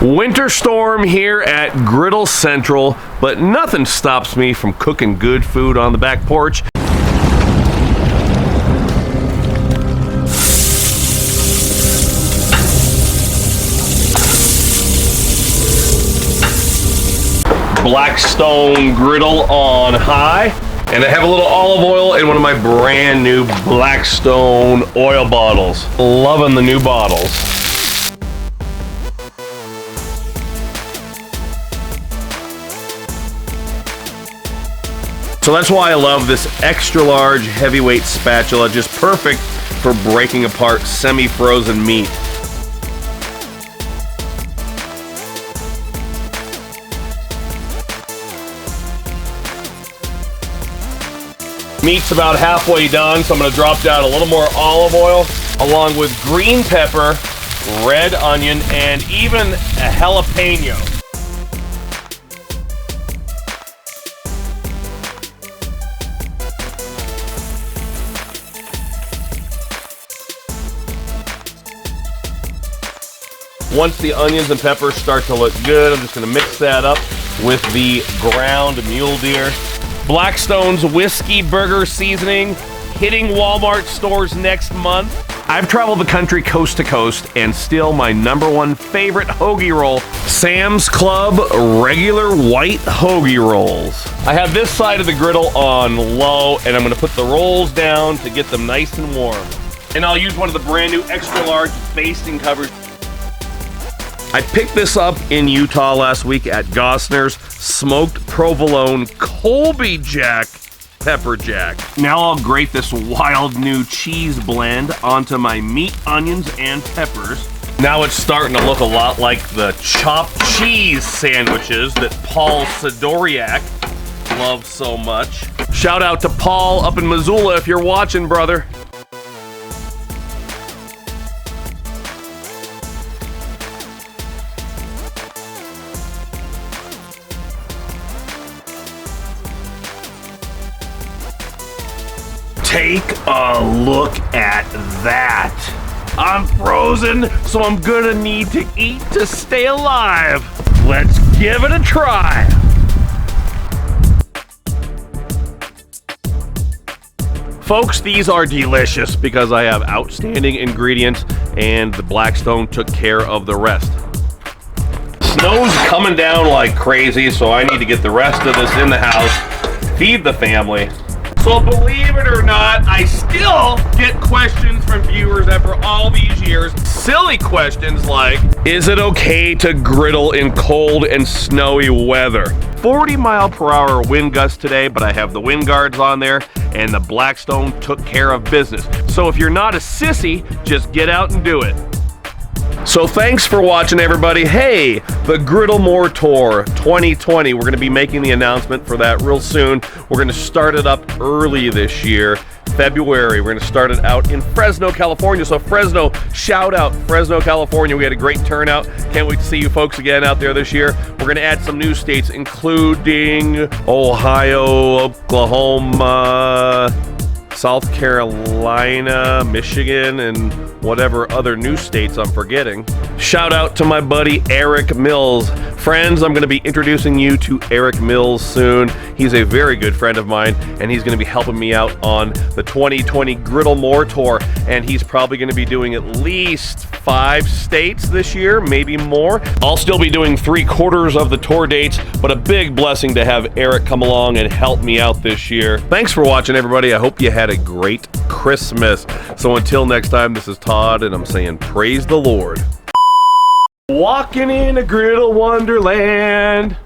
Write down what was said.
Winter storm here at Griddle Central, but nothing stops me from cooking good food on the back porch. Blackstone Griddle on high, and I have a little olive oil in one of my brand new Blackstone oil bottles. Loving the new bottles. So that's why I love this extra large heavyweight spatula, just perfect for breaking apart semi-frozen meat. Meat's about halfway done, so I'm gonna drop down a little more olive oil along with green pepper, red onion, and even a jalapeno. Once the onions and peppers start to look good, I'm just gonna mix that up with the ground mule deer. Blackstone's Whiskey Burger Seasoning, hitting Walmart stores next month. I've traveled the country coast to coast, and still my #1 favorite hoagie roll, Sam's Club regular white hoagie rolls. I have this side of the griddle on low, and I'm gonna put the rolls down to get them nice and warm. And I'll use one of the brand new extra large basting covers. I picked this up in Utah last week at Gossner's Smoked Provolone Colby Jack Pepper Jack. Now I'll grate this wild new cheese blend onto my meat, onions, and peppers. Now it's starting to look a lot like the chopped cheese sandwiches that Paul Sidoriak loves so much. Shout out to Paul up in Missoula if you're watching, brother. Take a look at that. I'm frozen, so I'm gonna need to eat to stay alive. Let's give it a try. Folks, these are delicious because I have outstanding ingredients and the Blackstone took care of the rest. Snow's coming down like crazy, so I need to get the rest of this in the house, feed the family. So believe it or not, I still get questions from viewers after all these years. Silly questions like, is it okay to griddle in cold and snowy weather? 40-mile-per-hour wind gusts today, but I have the wind guards on there, and the Blackstone took care of business. So if you're not a sissy, just get out and do it. So thanks for watching, everybody. Hey, the Griddle More Tour 2020. We're going to be making the announcement for that real soon. We're going to start it up early this year, February. We're going to start it out in Fresno, California. So Fresno, shout out Fresno, California. We had a great turnout. Can't wait to see you folks again out there this year. We're going to add some new states, including Ohio, Oklahoma, South Carolina, Michigan, and whatever other new states I'm forgetting. Shout out to my buddy Eric Mills. Friends, I'm going to be introducing you to Eric Mills soon. He's a very good friend of mine, and he's going to be helping me out on the 2020 Griddle More Tour, and he's probably going to be doing at least 5 states this year, maybe more. I'll still be doing 3/4 of the tour dates, but a big blessing to have Eric come along and help me out this year. Thanks for watching, everybody. I hope you had a great Christmas. So until next time, this is Todd, and I'm saying praise the Lord. Walking in a griddle wonderland.